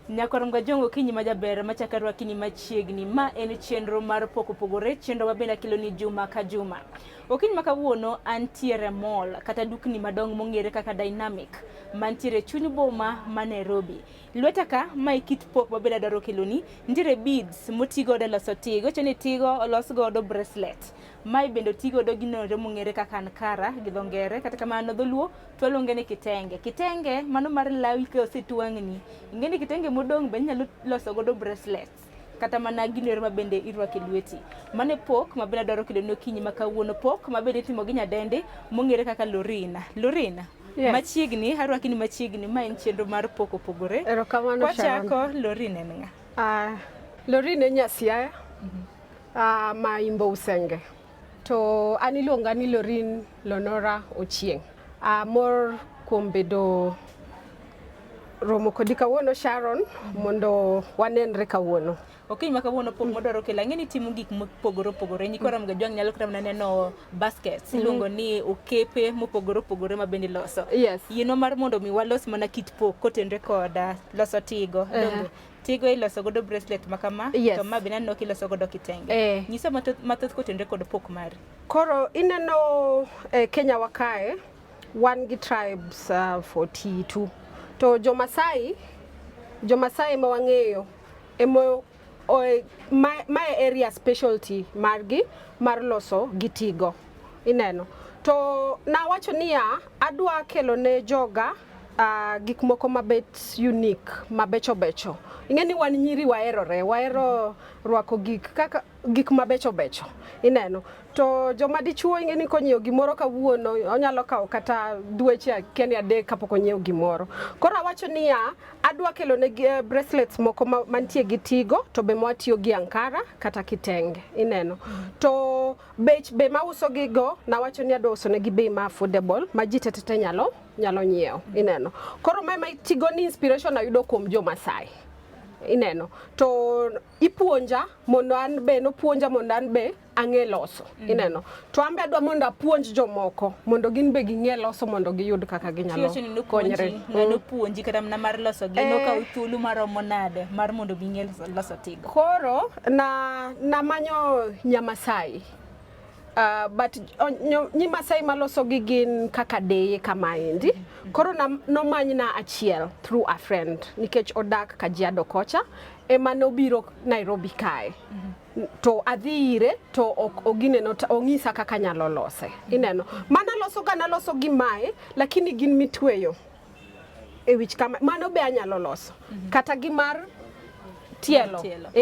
Nyakoromga jongo kinyi majaber machakaro kini machiegni ma en chenro mar pok opogore chenro mabenda kilo ni juma ka juma. Okinyi makawuono antiere mall kata dukni madong mong'ere kaka Dynamic mantiere chuny boma ma Nairobi. Lweta ka mai kit pok mabenda daro keloni nitiere beads motigo de loso tigo cheni tigo olos godo bracelet. Mai bendo tigo do ginore mong'ere kaka ankara gi dho ngere kata kamano dholuo to luonge ni kitenge. Kitenge mano mar lawi ka osetuang'ni. Ingeni kitenge modong be nyalo loso godo bracelets kata mana ginore mabende irwake lweti. Mane pok mabenda daro keloni okinyi makawuono pok mabende timo gi nyadende mong'ere kaka Lorina. Lorina. Yes. Machiegni harwaki ni machiegni ma en chenro mar pok opogore. Erokamano Sharon. Wachako Lorina en ng'a? Lorina Nyasiaya. Ma Imbo Usenge. To an iluonga ni Lorin Lonora Ochieng. Mor kuom bedo romo kodi kawuono Sharon mondo wanenre kawuono. Okinyi makawuono pok modwaro kelo ang'eni timo gik mopogore opogore. Nyikoram ga jwang' nyalo kata neno baskets iluongo ni okepe mopogore opogore ma bende loso. Yes. Yieno mar mondo mi walos mana kit pok kotenre koda loso tigo. Tigo iloso godo bracelet makama, yes. To ma bende aneno kiloso godo kitenge. Nyisa mathoth kotenre kod pok mari. Koro ineno Kenya wakae wan gi tribes 42. To Jo-Masai ma wang'eyo emo my area specialty margi mar loso gi tigo. Ineno. To nawacho niya adwa kelo ne joga gik moko mabet unique, mabecho becho. Ingeni wan nyiri wahero rwako gik mabecho becho. Ineno. To joma dichuo ingeni konyiewo gimoro kawuono onyalo kawo kata dweche kenya adek kapok onyiewo gimoro. Koro awacho niya adwa kelo ne bracelets moko mantie gi tigo to be mwatiyo gi ankara kata kitenge. Ineno. To bech be mauso gigo nawacho ni adwa uso ne gi bei ma affordable ma ji tetete nyalo nyiewo. Ineno. Koro mai tigo ni inspiration ayudo kuom Jo-Masai. Ineno. To ipuonja mondo an be nopuonja mondo an be ang'e loso. Ineno. To ambe adwa mondo apuonj jomoko mondo gin be ging'e loso mondo giyud kaka ginyalo konyre. Ng'ano puonji kata mana mar loso gino ka thuolo maromo nade mar mondo ging'e loso tigo. Koro na manyo Nyamasai. But nyi Masai maloso gi gin kaka deye kamaendi. Koro nomanyna achiel through a friend nikech odak Kajiado kocha ema nobiro Nairobi kae. To adhi ire to ogineno ong'isa kaka nyalo lose. Ineno. Mana loso gi mae lakini gin mitweyo e wich kama mano be anyalo loso. Kata gi mar tielo.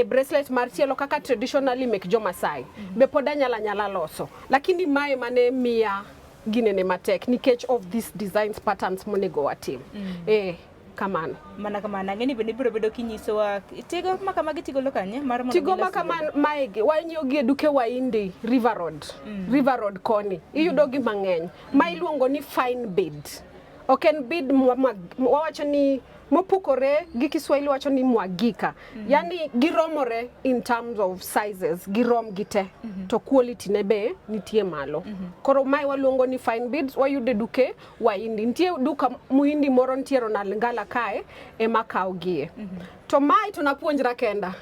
Bracelet mar tielo kaka traditionally mek Jo-Masai. Be pod anyala loso. Lakini mae mane miya ginene matek nikech of these designs patterns monego watim. Kamano. Mana kamano ng'eni bende biro bedo kinyisowa tigo makama gitigo lokanye mar mondo tigo makama maigi wanyo gi duke waindi River Road koni iyudo gi mang'eny ma iluongo ni fine bead. Oken bead wawacho ni mopukore gi Kiswahili wacho ni mwagika. Yani giromore in terms of sizes, girom gite. To quality ne be nitie malo. Koro mai waluongo ni fine beads wayude duke waindi. Nitie duka muhindi moro ntiero na Lingala kae ema kawo gie. To mai tunapuonjra kenda.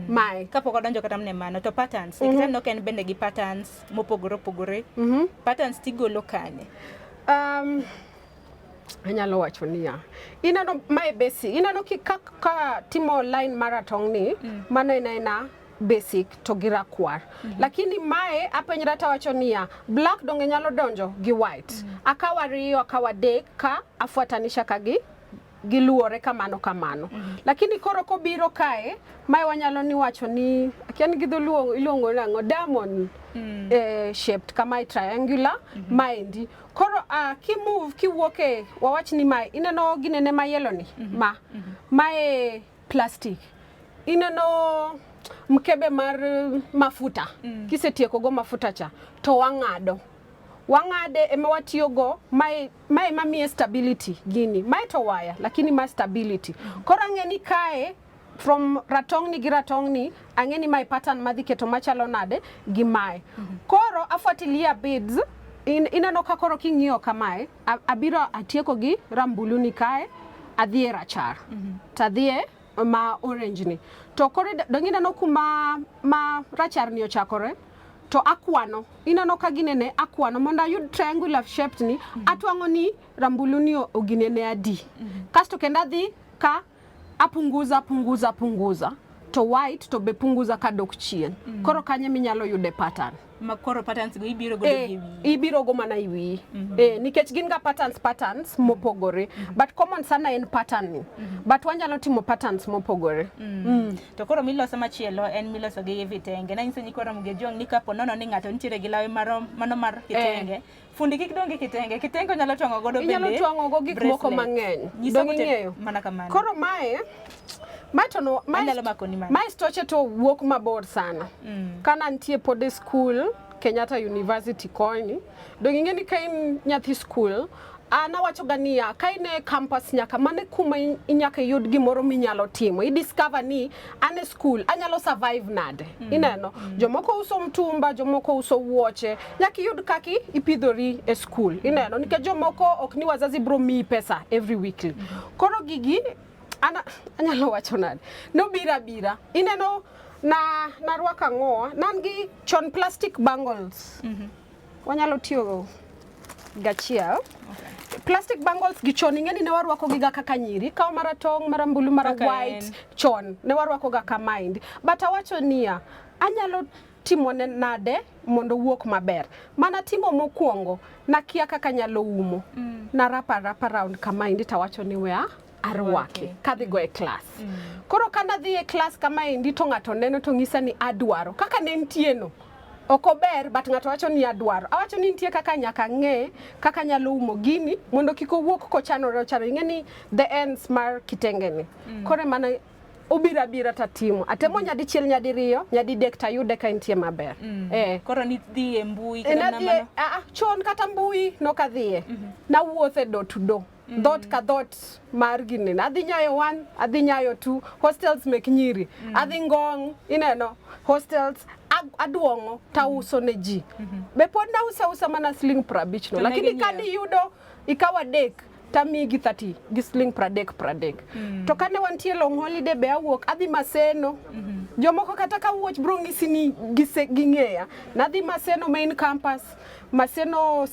Mai kapok odonjo kata mne mano to patterns. Ikita no ken bende gi patterns mopogore opogore. Patterns tigolo kanye. Anyalo wacho niya inano my basic inano ka timo line marathon ni mano ina basic to girakwar lakini mae apenjra ta wacho niya black donge nyalo donjo gi white akawa riyo akawa dek ka afuatanisha kagi giluore kamano lakini koro ko biro kae mai wanyalo ni wacho ni akiani gidholuo iluongo nango diamond shaped kama triangular maendi koro kiwuoke wawach ni mai ineno ginene ma yellow ni mae plastic ineno mkebe mar mafuta kisetieko go mafuta cha to wang'ade ema watiyo go mai mamiye stability gini mai to waya lakini ma stability koro ang'eni kae from ratongni gi ratongni ang'eni mai pattern madhi keto machalo nade gi mai koro afuatilia beads inano ka koro king'iyo kamae abiro atieko gi rambulu ni kae adhie rachar tadhie orange ni. To kore dongina no kuma ma rachar ni ochakore. To akwano, inano ka ginene akwano, mondo ayud triangular shaped ni, atwango ni rambulu ni oginene adi. Kasto kenda dhi ka punguza. To white to be punguza ka dok chien. Koro kanye minyalo yude pattern. Makoro patterns go ibiro go e wi. Ibiro go mana e wi. Nikech gin ga patterns mopogore. But common sana en pattern ni. But wanyalo timo patterns mopogore. To koro miloso machielo en miloso gi vitenge. Na inso nyikoro mgejong ni kapo nono ni ng'ato nitiere gi lawe mano mar kitenge. Fundi kik dongi kitenge. Kitenge nyalo twango godo bende. Inyalo twango go gik moko mang'eny. Dongi ng'eyo. Mana kamano. Koro mae stoche to wuok mabor sana. Kana ntie pod e school, Kenyatta University koni. Dongi ng'eni ka in nyathi school, awacho gania ka in e campus nyaka mane kuma inyaka yud gimoro minyalo timo. I discover ni ane school anyalo survive nade. Ineno, jomoko uso mtumba, jomoko uso wuoche. Nyaki yud kaki ipidhori e school. Ineno, nikech jomoko ok ni wazazi bro mi pesa every weekly. Koro gigi anyalo wacho nade. No bira. Ineno na rwaka ngoa nangi chon plastic bangles. Wanyalo tiyo gachiel. Plastic bangles gi chon ingeni ne warwako giga kaka nyiri, kao maratong, marambulu, white, chon ne warwako ga ka mind. But awacho niya, anyalo timo nade mondo wuok maber. Mana timo mokwongo na kia kaka nyalo umo. Na rapa round ka mind tawacho ni wea arwake kadhi go e class. Koro kana dhi e class kama indi to ng'ato neno to ng'isa ni adwaro kaka ne ntieno. Ok ober but ng'ato wacho ni adwaro. Awacho ni nitie kaka nyaka ng'e kaka nyalo umo gini mondo kik owuok kochanore ing'eni the ends mar kitenge ni. Kore mana obira tatimo. Atemo nyadi chiel nyadi riyo, nyadi dek tayude ka nitie maber. Koro ni dhi e mbui kana mano. Chon kata mbui nokadhiye. Na wuothe do to do. Dot ka dot mar gini. Adhi nyayo 1, adhi nyayo 2, hostels mek nyiri. Adhi ngong, ineno, hostels aduongo tauso ne ji. Be pod na usa mana sling 50 no. Lakini kadi yudo ikawa dek tami gi 30 gi sling 30. To kane wantie long holiday be awuok adhi Maseno. Jomoko kata ka wuoch bro ng'isi ni ging'eya. Nadhi Maseno main campus, Maseno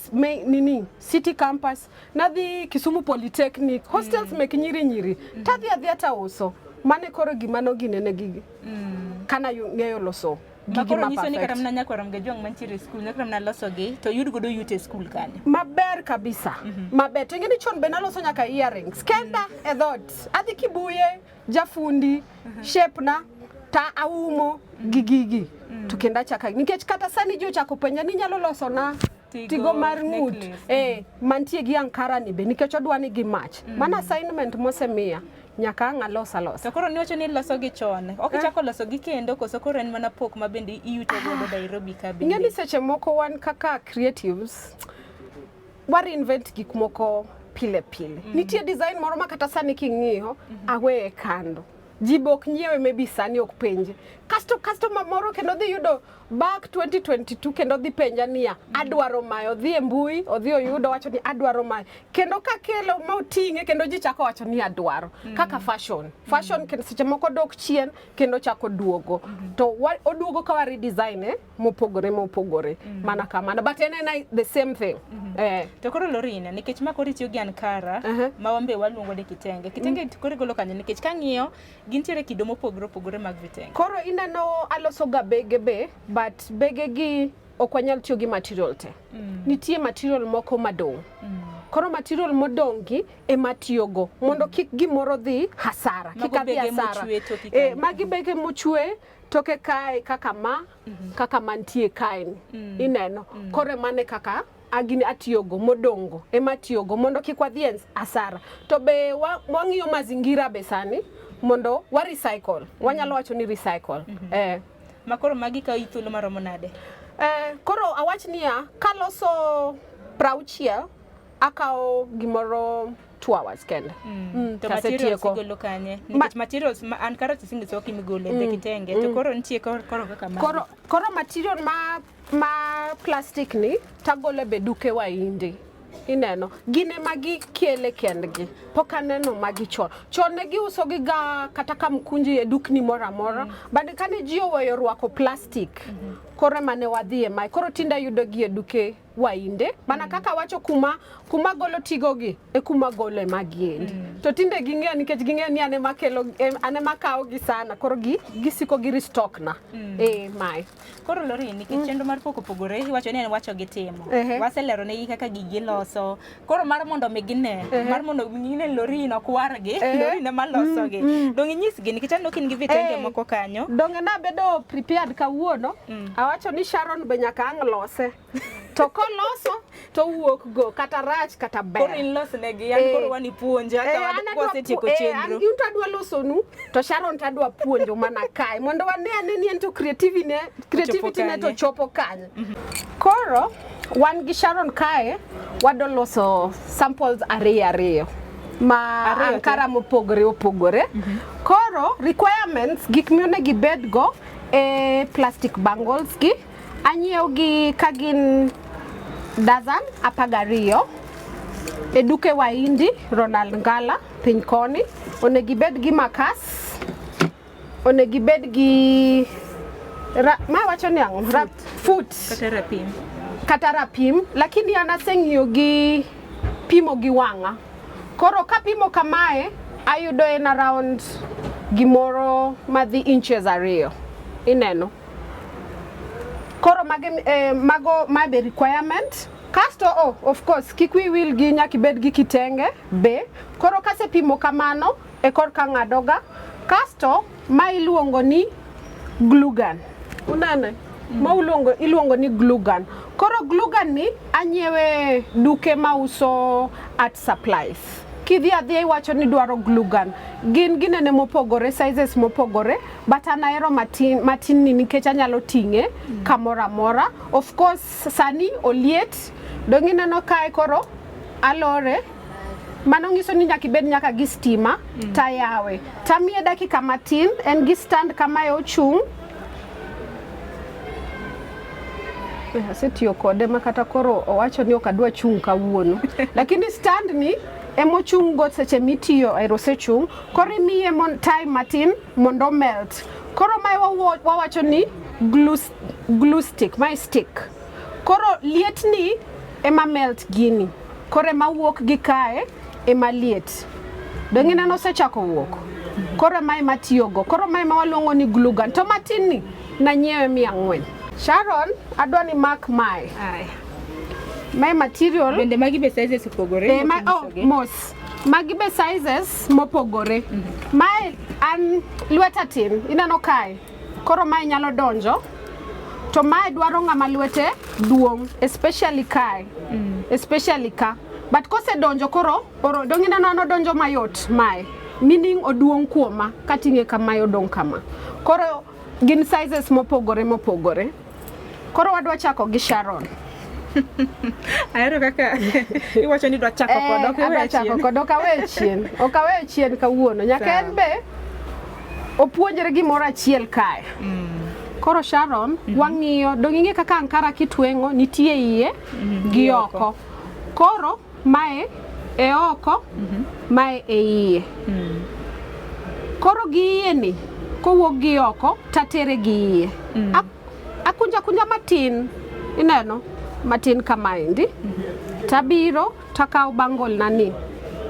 city campus, nadhi Kisumu Polytechnic, hostels mek nyiri. Tadhi adhi uso. Mane koro gimano ginene gigi. Kana ng'eyo loso. Makoro nyiso ni kata mnanya kwa mgejong manchire school nyaka mna loso gi to yud godo yute school kane. Maber kabisa. Maber. To ngeni chon be naloso nyaka earrings. Kenda e dhot. Adhi Kibuye, jafundi, shape na ta aumo gigigi. To kenda chaka. Nikech kata sani jo chako penja ni nyalo loso na tigo mar ng'ut. Mantie gi ankara ni be nikech odwa ni gi match. Mana assignment mosemiya. Nyaka ng'alosa losa. To koro niwacho ni loso gi chon. Ok chako loso gi kendo koso koro en mana pok ma bende iyuto godo Nairobi ka bende. Ngeni seche moko wan kaka creatives war invent gik moko pile. Nitie design moro ma kata sani king'iyo awe kando. Jibok nyiewe maybe sani ok penje. Customer moro kendo dhi yudo back 2022 kendo dhi penja niya adwaro mayo dhi e mbui odhi oyudo wacho ni adwaro mayo kendo ka kelo ma oting'e kendo ji chako wacho ni adwaro kaka fashion kendo seche moko dok chien kendo chako duogo to oduogo ka wa redesign mopogore mana kamano but en the same thing. To koro Lorina nikech ma koro tiyo gi ankara ma wambe waluongo de kitenge koro golo kanyo nikech kang'iyo gintiere kido mopogore mag vitenge. Koro ineno aloso ga bege be but bege gi ok wanyal tiyo gi material te. Nitie material moko madong'. Koro material modongi ema tiyogo mondo kik gimoro dhi hasara. Kik adhi hasara. Magi bege mochwe toke kae kaka mantie kae. Ineno. Koro mane kaka agini atiyogo modongo ema tiyogo mondo kik wadhi hasara. To be wang'iyo mazingira be sani mondo wa recycle. Wanyalo wacho ni recycle. Makoro magi ka ithuolo maromo nade? Koro awach niya kaloso 60 akao gimoro 2 hours kende. To materials igolo kanye? Nikech materials ankara tisingi soki migole the kitenge. To koro nitie koro kaka magi? Koro material ma plastic ni tagole be duke wa indi. Ineno gine magi kele kendgi pok aneno magi chon ne giuso gi ga kata kam kunji e dukni mora mora bade kane ji oweyo rwako plastic kore mane wadhie mai koro tinda yudo gi e duke wainde bana kaka wacho kuma golo tigo gi e kuma gole magiendi to tinde ging'e nikech ging'e ni ane makelo ane makawo gi sana koro gisiko gi restock na mai koro Lori nikech chenro mar pok opogore iwacho ni en wacho gi timo waselero ne gi kaka gigi loso koro mar mondo mi gine mar mondo gine Lori no kwargi Lori ne maloso gi dong inyis gi nikech aneno kin gi vitenge moko kanyo dong na bedo prepared kawuono awacho ni Sharon be nyaka ang' lose to koloso to wuok go kata rach kata ber koro in los ne gi an koro wani puonja ka wasetieko chenro an gi tadwa loso nu to Sharon tadwa puonjo mana kai mondo wane ane ni ento creativity ne to chopo kanyo koro wan gi Sharon kae wado loso samples ariyo ma ankara mopogore koro requirements gik mione gi bed go plastic bangles gi anyiew gi kagin dozen 12 e duke waindi Ronald Ngala piny koni onegi bed gi makas onegi bed gi ma wacho ni ang'o foot kata rapim lakini anaseng'iyo gi pimo gi wang'a koro kapimo kamae ayudo en around gimoro madhi inches 2 ineno koro mago mabe requirement kasto of course kikwi will gi nyaki bed gi kitenge be koro kase pimo kamano e kor ka ng'adoga kasto ma iluongo ni glue gun unane iluongo ni glue gun koro glue gun ni anyiewe duke mauso art supplies kidhi adhi iwacho ni dwaro glue gun ginene mopogore sizes mopogore but anaero matin ni nikech anyalo ting'e kamora mora of course sani oliet dong ineno kae koro alore mano ngiso ni nyaka ibed nyaka gi stima tayawe tamie dakika matin en gi stand kama ochung' asetiyo kode makata koro owacho ni ok adwa chung' kawuono lakini stand ni emochung' go seche mitiyo aerosechung' koro imiye time matin mondo melt koro mai wawacho ni glue stick my stick koro liet ni ema melt gini koro ema wuok gi kae ema liet dong ineno sechako wuok koro mai matiyogo koro mai ma waluongo ni glue gun to matin ni nanyiewe 400 Sharon adwa ni mark mai my material bende magi be sizes opogore mos magi be sizes mopogore mai an lweta tin ineno kae koro mai nyalo donjo to mai dwaro ng'ama lwete duong' especially kae especially ka but kose donjo koro dong ineno donjo mayot mai meaning oduong' kuoma kating'e kama odong' kama koro gin sizes mopogore koro wadwa chako gi Sharon ayero kaka iwacho ni dwa chako kodok awe chien kawuono nyaka en be opuonjre gimoro achiel kae koro Sharon wang'iyo dong ing'e kaka ankara kitwengo nitie iye gi oko koro mae e oko mae e iye koro gi iye ni kowuok gi oko tatere gi iye akunja matin ineno matin kamaendi tabiro takaw bangol nani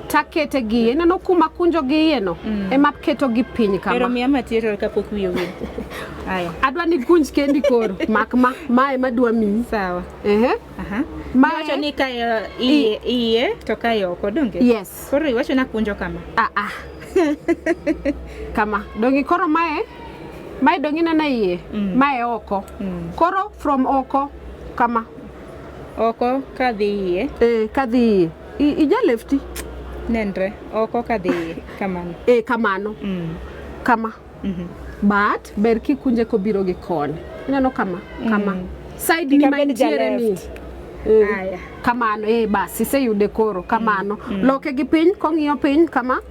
takete gi iye neno kuma kunjo gi iye no ema keto gi piny kama pero miya material kapok wiyo wi aya adwa ni kunj kendi koro mae madwa mi sawa wacho ni ka iye to kayo oko donge yes koro iwacho na kunjo kama kama dongi koro mae dongi na iye mae oko koro from oko kama oko kadhi iye kadhi ija lefti nendre oko kadhi iye kamano kamano kama but ber kikunje kobiro gi koni ineno kama side ni mantiere ni aya kamano basi iseyude koro kamano loke gi piny kong'iyo piny kama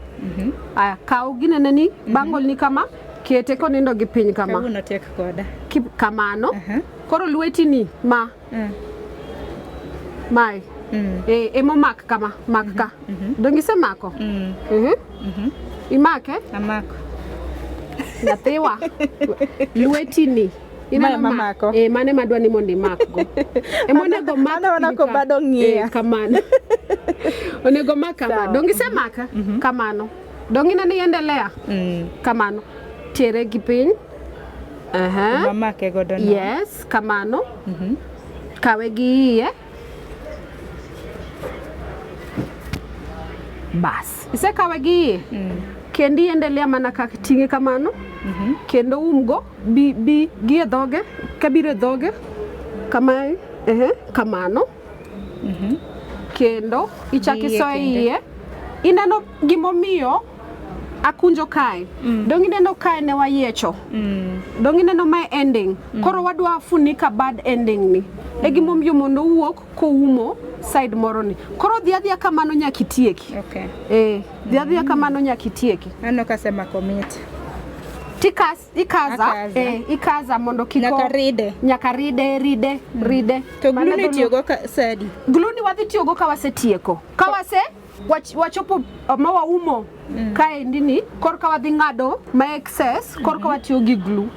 aya kaw ginene ni bangol ni kama kete konindo gi piny kama kawuono tek koda kamano koro lweti ni mai emo mak kama mak ka dongi se mako imake amako nyathewa lwetini ina mamako mane madwa ni mondi makgo emonego mako bado ng'ia kamano onego maka dongi se maka kamano dongi nani endelea kamano tere gi piny mamake godo no yes kamano kawe gi iye bas ise kawe gi iye kendi endelea mana kaka tinge kamano kendo umgo bi gi e dhoge kabire dhoge kamae kamano kendo ichakiso iye ineno gimomiyo akunjo kae dongi neno kae ne wayecho dongi neno my ending koro wadwa funika bad ending ni egimomiyo mondo wuok ko umo side moro ni koro dhiadhia kamano nyakitieki dhiadhia kamano nyakitieki ano kasema komit ikaza mondo kiko nyaka ride to glue tiyogo sadi glue ni wadhi tiyogo ka wasetieko ka wase wachopo mawa umo kae ndini korka wadhi ng'ado ma excess korka watiyo gi glue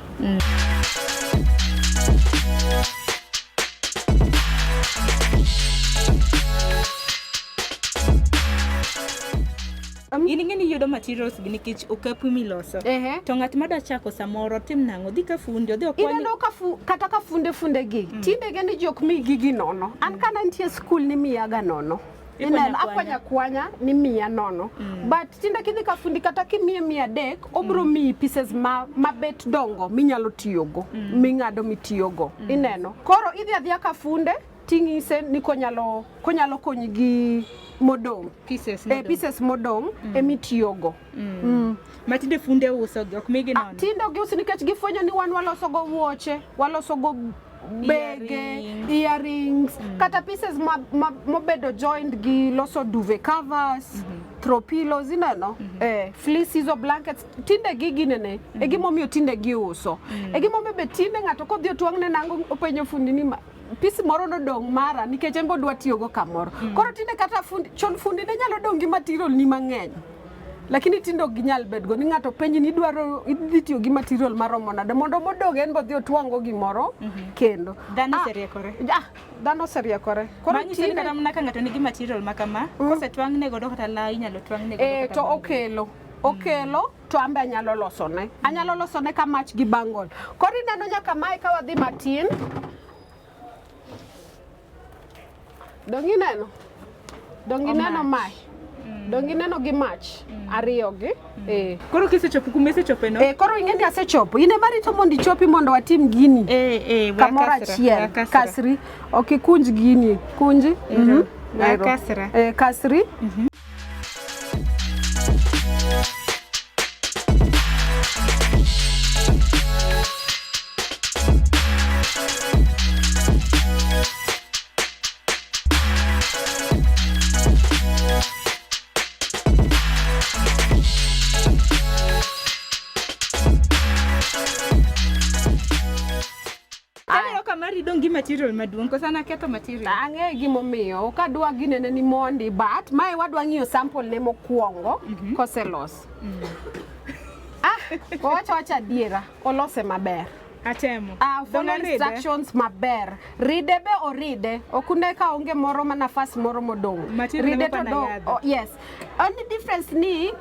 Iningeni yudo materials gi nikech okapu miloso to ng'at madwa chako samoro tim nang'o dhi ka fundi odhi okwani ineno kata ka funde gi tinde geni jok mi gigi nono an kana nitie school ni miyaga nono ineno akwanya ni miya nono but tinde kidhi ka fundi kata kimiye 300 obro mi pieces mabet dongo minyalo tiyogo ming'ado mitiyogo ineno koro idhi adhiya ka funde ting'ise ni konyalo konyi gi modong pieces modong emitiyogo matinde funde uso gi ok migi nono tinde giuso nikech gifwenyo ni wan waloso go wuoche waloso go bege earrings kata pieces mobedo joined gi loso duvet covers throw pillows ineno fleeces or blankets tinde gigi nene egimomiyo tinde giuso egimomiyo be tinde ng'ato kodhi otwang'ne nango openjo fundi ni pisi moro no dong mara nikech embo dwa tiyogo kamoro koro tinde kata fundi ne nyalo dong gi material ni mang'eny lakini tindo ginyal bedgo ni ng'ato penji ni dwaro idhi tiyo gi material maromo nade mondo modog en bodhi otwang'o gimoro kendo dhano seriekore dhano seriekore koro tinde kata mana ka ng'ato nigi material makama kosetwang'ne godo kata la inyalo twang'ne godo to okelo to ambe anyalo losone ka match gi bangle koro ineno nyaka mae ka wadhi matin dongi neno mai dongi neno gi mach ariyo gi koro kisechopo kumesechope no koro ing'eni asechopo ine barito mondo ichopi mondo watim gini kamoro achiel kasri ok ikunj gini kunji kasri material maduong' kosa na ketho material ang'e gimomiyo kadwa ginene ni mondi but mae wadwa ng'iyo sample ne mokwongo koselos wacha adiera olose maber atemo follow instructions maber ride be oride okunde ka onge moro manafas moro modong ride to do yes only difference ni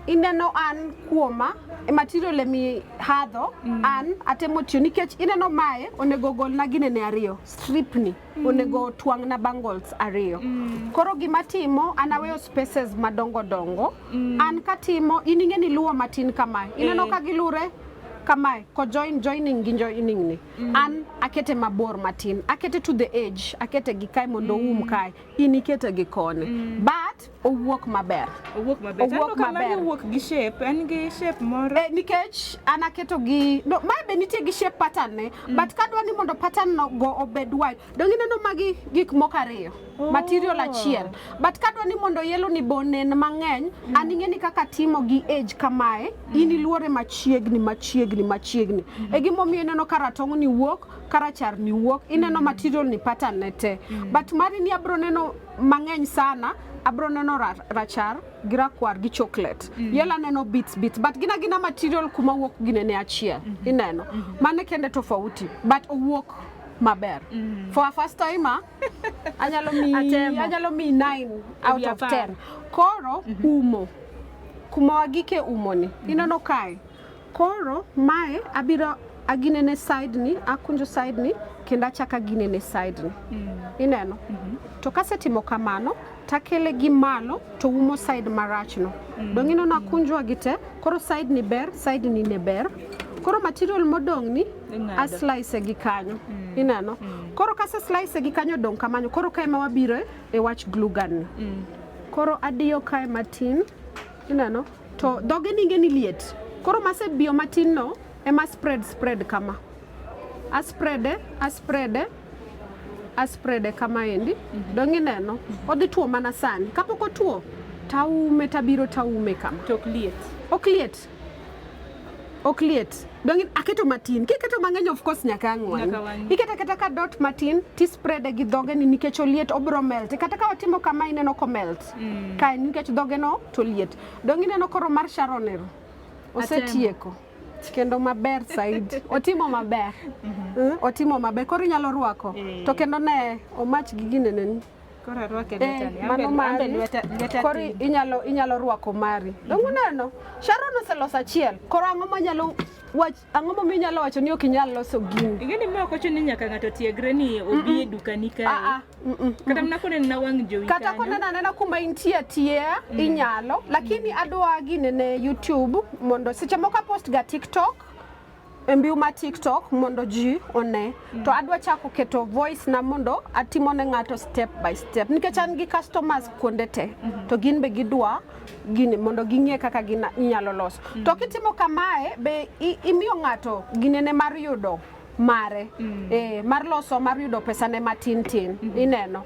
ineno an kuoma material mi hadho an atemo tiyo nikech ineno mae onego gol na ginene ariyo strip ni onego twang' na bangles ariyo koro gimatimo anaweyo spaces madongo dongo an katimo ining'eni luwo matin kamae ineno ka gilure kamae ko joining gi joining ni an akete mabor matin akete to the edge akete gi kae mondo kae inikete gi kone but owuok maber owuok gi shape en gi shape moro nikech an aketo gi no mae be nitie gi shape pattern ne but kadwa ni mondo pattern no go obed wide dongi neno magi gik moko ariyo material achiel but kadwa ni mondo yelo ni bonen mang'eny an ing'eni kaka timo gi edge kamae iniluore machiegni egimomiyo neno karatong' ni wuok karachar ni wuok ineno material ni pattern ne te but mari ni abro neno mang'eny sana abro neno rachar gi rakwar gi chocolate yela neno bits but gina material kuma wuok ginene achiel ineno mane kende tofauti but owuok maber for a first timer anyalo mi 9 out of 10 koro umo kuma wagike umoni ineno kae koro mae abiro aginene side ni akunjo side ni kenda chaka ginene side ni ineno to kasetimo kamano takele gi malo to umo side marachno dong ino na kunjwa gite koro side ni ber side ni ne ber koro material modong ni a slice gi kanyo ineno koro kase slice gi kanyo dong kamanyo koro kae ma wabiro e wach glue gun koro adiyo kae matin ineno to doge ninge ni liet koro mase bio matin no ema spread kama a spread kama endi dong ineno odhi tuo mana sani kapok otuo tabiro taume kama to ok liet dong aketo matin kiketo mang'eny of course nyaka ang'wan iketa ka dot matin ti spread gi dhoge ni nikech oliet obro melt kata ka watimo kama ineno ko melt kae nikech dhoge no to liet dong ineno koro mar sharonero osetieko kendo maber side otimo maber koro inyalo rwako to kendo ne omach gi ginene ni koro arwake lweta koro inyalo rwako mari dong uneno Sharon oseloso achiel koro ang'o minyalo wacho ni ok inyal loso gini ingeni ma ok ni nyaka ng'ato tiegre ni obi e dukani kae kata mna koneno na wang' jowi kata koneno anena kuma intie inyalo lakini adwa gine ne YouTube mondo seche moko post ga TikTok mbiu ma TikTok mondo ji one to adwa chako keto voice na mondo atimo ne ng'ato step by step nikech an gi customers kuonde te to gin be gidwa gini mondo ging'e kaka inyalo loso to kitimo kamae be imiyo ng'ato ginene mar yudo mare mar loso mar yudo pesa ne matin ineno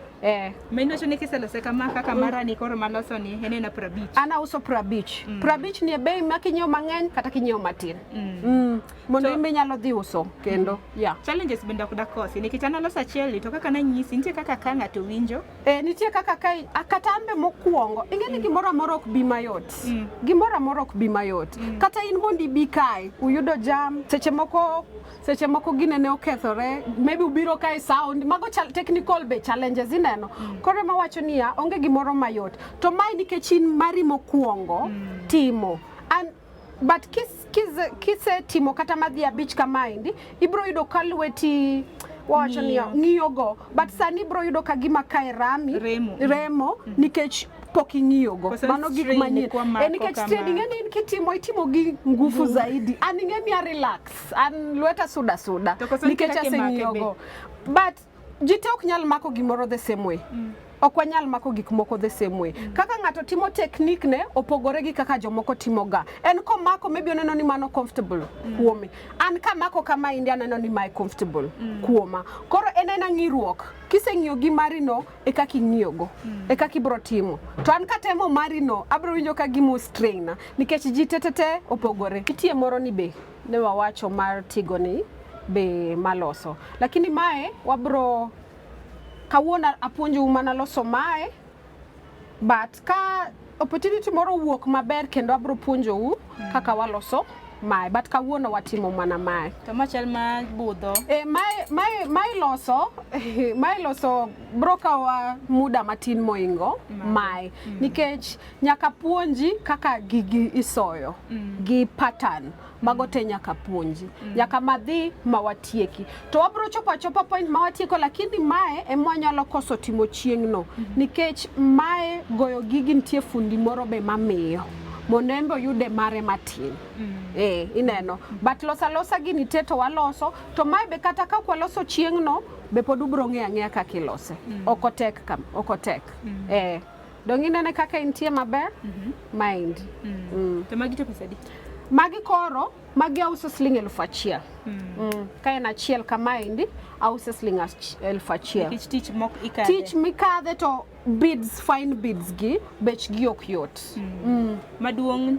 mendo chone kiselose kama kaka mara ni koro maloso ni enena 50 ana uso 50 ni bei makinyo mang'eny kata kinyo matin mondo imbe nyalo dhi uso kendo challenges benda kuda kosi nikech ana loso achiel to kaka na nyisi nitie kaka ka ng'ato winjo nitie kaka kai akatambe mokuongo ingeni gimoro amora ok bi mayot kata in mondi bi kai uyudo jam seche moko ginene okethore maybe ubiro kai sound mago technical be challenges ineno koro ma wacho niya onge gimoro mayot to mai nikech in mari mokuongo timo but kise timo kata madhi abich kama indi ibro yudo kalweti wacho niya ng'iyogo but sani ibro yudo kagima kae remo nikech pok ing'iyogo mano gik manyien nikech training en itimo gi nguvu zaidi an ing'eni a relax an lweta suda nikech aseng'iyogo but jite ok nyal mako gimoro the same way ok wanyal mako gik moko the same way kaka ng'ato timo technique ne opogore gi kaka jomoko timoga en komako maybe oneno ni mano comfortable kuome an kamako kama indi aneno ni my comfortable kuoma koro en ng'iruok kiseng'iyo gi marino e kaka ing'iyogo e kaka ibro timo to an katemo marino abro winjo ka gimo strain nikech ji tetete opogore kitie moro ni be ne wawacho mar Tigo ni be maloso lakini mae wabro kawuona apuonjo mana loso mae but ka opportunity moro wuok maber kendo abro puonjo kaka waloso mae but kawuono watimo mana mae to machal ma budho mae loso broka wa muda matin moingo mae nikech nyaka puonji kaka gigi isoyo gi pattern mago te nyaka puonji nyaka madhi mawatieki to wabro chopa point mawatieko lakini mae emwanyalo koso timo chieng'no nikech mae goyo gigi nitie fundi moro be mamiyo monembo yude mare matin ineno but losa gini teto waloso to mae be kata ka kwaloso chieng'no be pod ubro ng'eya kaka ilose okotek dong inene kaka intie maber mind to magi to pesa di magi koro magi auso siling 1,000 ka en achiel kama indi auso siling 1,000 tich mikadhe to beads fine beads gi bech gi ok yot maduong'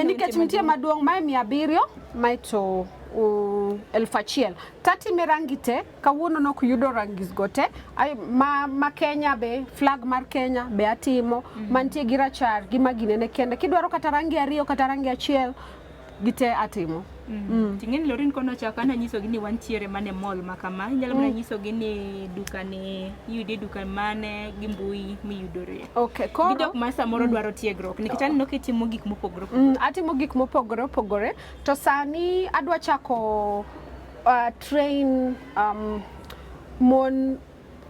nikech nitie maduong' mae 700 mae to 1,000. Tatime rangi te, kawuono nok yudo rangi gote. Ma Kenya be, flag mar Kenya be atimo, mantie gi rachar gi maginene kende. Kidwaro kata rangi 2 kata rangi 1, gite atimo. Ting'eni Lorin kono chaka na nyiso gini wantiere mane mall makama. Inyalo mana nyiso gini dukane, yudi duka mane gimbui miyudore. Okay, koro gidok ma samoro dwaro tiegruok. Nikech aneno kitimo gik mopogore. Atimo gik mopogore. To sani adwa chako train mon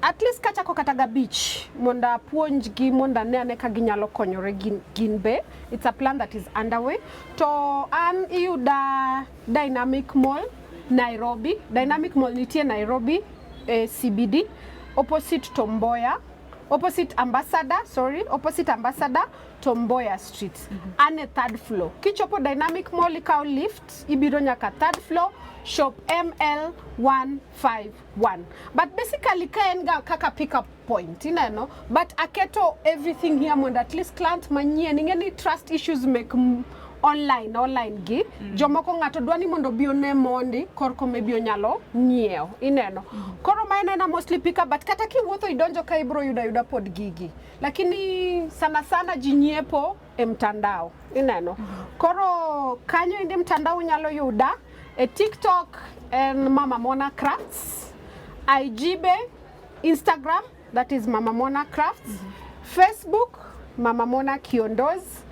at least kachako kata gabich monda puonj gi monda ne ka ginyalo konyore gin be. It's a plan that is underway. To an iyuda Dynamic Mall Nairobi. Dynamic Mall nitie Nairobi CBD opposite Ambassador Tomboya Street. Ane 3rd floor. Kichopo Dynamic Mall ikaw lift ibiro nyaka 3rd floor shop ML151. But basically kaenga kaka pick up point, ineno, but aketo everything here mondo at least client manyien ingeni trust issues make online gi jomoko ngato dwani mondo bione mondi korko maybe onyalo nyieo, ineno. Koro maenena mostly pick up, but kata kiwuotho idonjo ka ibro yuda pod gigi, lakini sana jinyiepo mtandao, ineno. Koro kanyo indi mtandao unyalo yuda TikTok and Mama Mona Crafts, IG, Instagram, that is Mama Mona Crafts, Facebook, Mama Mona Kiondoz,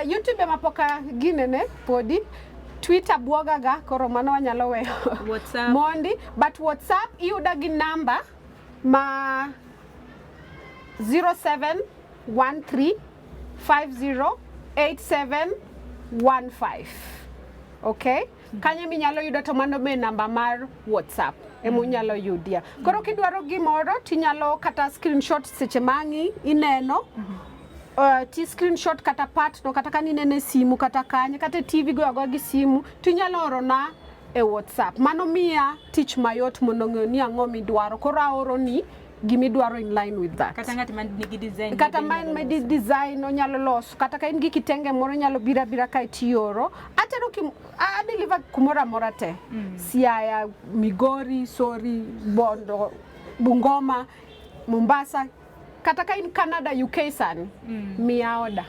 YouTube mapoka ginene podi, Twitter buogaga koro mano wanyalo weyo WhatsApp mondi, but WhatsApp iyuda gi number ma 0713508715. Okay? Kanye minyalo yudo to mano be namba mar WhatsApp emunyalo yudia. Koro kidwaro gimoro tinyalo kata screenshot seche mangi ineno. Ti screenshot kata part no kata kaninene simu kata kanye kata TV go gi simu tinyalo orona e WhatsApp. Mano miya tich mayot mondo ng'eni ang'o midwaro. Koro aoro ni gimidwaro in line with that. Kata ng'at man nigi design. Kata man nigi design onyalo loso. Kata ka in gi kitenge moro nyalo bira ka itioro. Atero deliver kumora mora te. Siaya, Migori, Sori, Bondo, Bungoma, Mombasa. Kata ka in Canada, UK sani. Miya order.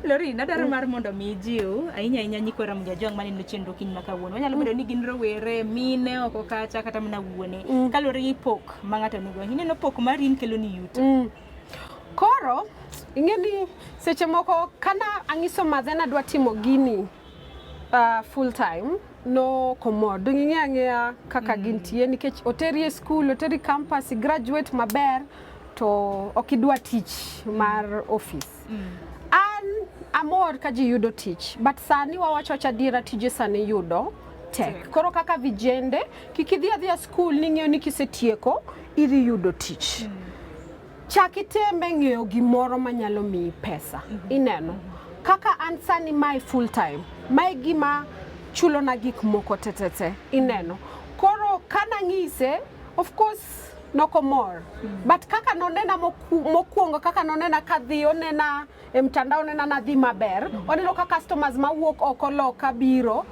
Lori, nadaro mar mondo mi jiu, ahinya nyikwara mjajong mani no chenro kiny makawuono. Wanyalo bedo ni gin rowere, mine, oko kacha, kata mana wuone. Kalore gi pok, mang'ato nigo. Ineno pok marin kelo ni yuto. Koro, ingeni seche moko kana angiso madhena dwa timo gini full time, no komod. Ng'eya kaka gintie nikech oteri school, oteri campus, graduate maber to okidwa tich mar office. Amor ka ji yudo tich, but sani wawacho chadira tije sani yudo tek. Koro kaka vijende, kikidhi adhia school ning'eyo ni kisetieko, idhi yudo tich. Chakitembe ng'eyo gimoro manyalo miyi pesa. Ineno. Kaka an sani my full time, my gima chulo na gik moko tetete. Ineno. Koro kana ng'ise, of course, noko more. But kaka nonena mokuongo, kaka nonena kadhi, onena mtandao nena nadhi maber, oneno ka customers mawuok oko loka biro,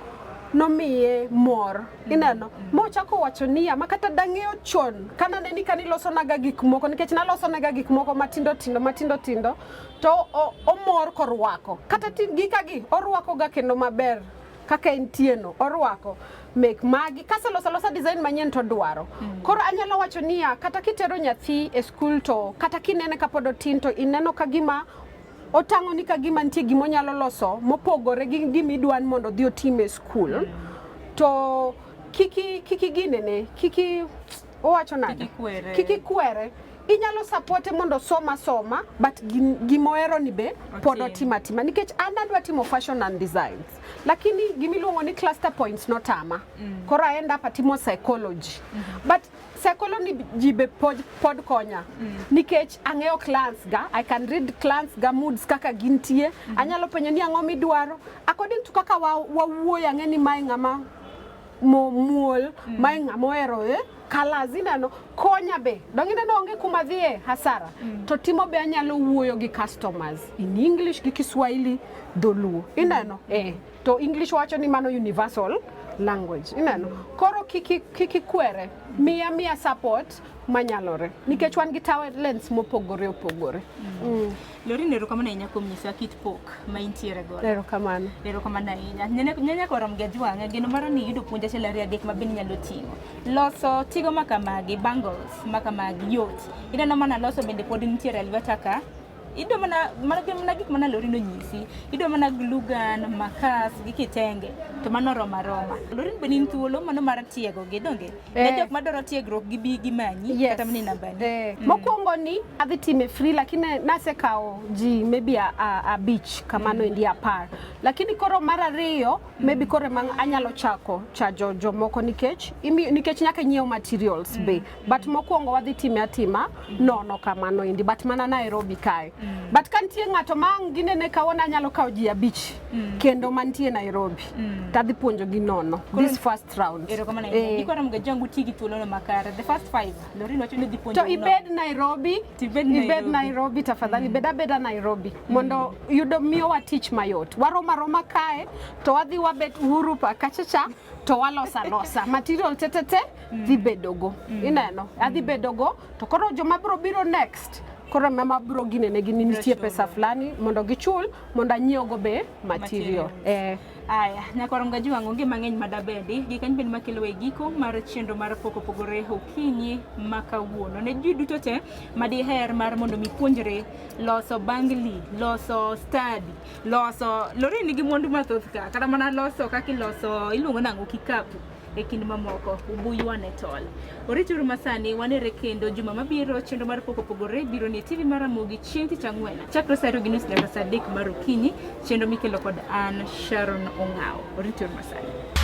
nomiye more. Ineno. Mochako wacho niya, makata dang'eyo chon, kana neni kaniloso naga gik moko, nikech naloso naga gik moko matindo tindo, to omor korwako. Kata gikagi, orwako ga kendo maber. Kaka entieno, orwako. Make magi kasa losa design manyen to dwaro. Koro anyalo wacho niya kata kitero nyathi e school to kata kinene kapodo tin to ineno kagima otango ni kagima ntie gimo nyalo loso mopogore gi gimidwan mondo dhi otime school. To kiki ginene owacho nade kiki kwere inyalo support mondo soma but gimoero ni be podo tima nikech adwa timo fashion and designs lakini gimiluongo ni cluster points no tama. Koro aenda patimo psychology. But psychology jibe pod konya. Nikech ang'eyo clans ga, I can read clans ga moods kaka gintie. Anyalo penyo ni ang'o midwaro. According to kaka wawuoyo ang'eni mae ng'ama muol, mae ng'ama ohero colors ineno konya be dong ineno onge kuma dhie hasara to timo be anyalo wuoyo gi customers in English gi Kiswahili dholuo ineno to English wacho ni mano universal language ineno koro kiki kwere miya support manyalore nikech wan gi talents mopogore opogore. Lori nero kamano ahinya kuom nyisa kit pok ma intiere godo. Nero kamano ahinya. Nyanya korom gi jwang'a geno mara ni yudo puonj achiel ariyo adek ma be nyalo ting'o. Loso tigo makamagi, bangles makamagi yot. Ineno mana loso bende pod nitiere lweta ka. Ido mana gik mana Lori no nyisi. Ido mana glue gun, makas gi kitenge to mano roma. Lori be ni thuolo mano mar tiego gi donge. Ne jok madwaro tiegruok gi bi gi manyi kata mani namba ni. Mokwongo ni adhi time free lakini nasekao ji maybe a beach kamano india par. Lakini koro mar ariyo maybe koro anyalo chako chajo jomoko nikech nyaka nyiew materials be. But mokwongo wadhi time atima nono kamano indi but mana Nairobi kae. But kantie ng'ato mangine ne kawona nyalo kawo ji abich kendo mantie Nairobi tadhi puonjo gi nono this first round. Ikora mga jangu tigi thuolo no makare the first 5 Lori wacho ni dhi puonjo to ibed Nairobi tafadhali beda Nairobi mondo yudo miyowa tich mayot waroma kae to wadhi wabet uhuru pa kachacha to walosa material tetete dhi bedogo ineno adhi bedogo to koro joma biro next koro mama bro gine ne gini nitie pesa fulani mondo gichul mondo anyiewogo be material. Aya, nyakoro nga jwang'o onge mang'eny madabedi gi kany ben makelo e giko mar chenro mar pok opogore okinyi makawuono ne ji duto te madiher mar mondo mi puonjre loso bangli, loso study, loso Lori nigi mwandu mathoth ka kata mana loso kaka iloso iluongo nang'o kikapu e kind mamoko ubuywane tol. Orituru masani wanere kendo juma mabiro chenro mar pok opogore biro ni TV mar Ramogi chieng' tich ang'wen chakre saa 2:30 nyaka saa 3 mar okinyi chenro mikelo kod an Sharon Ong'ao. Orituru masani.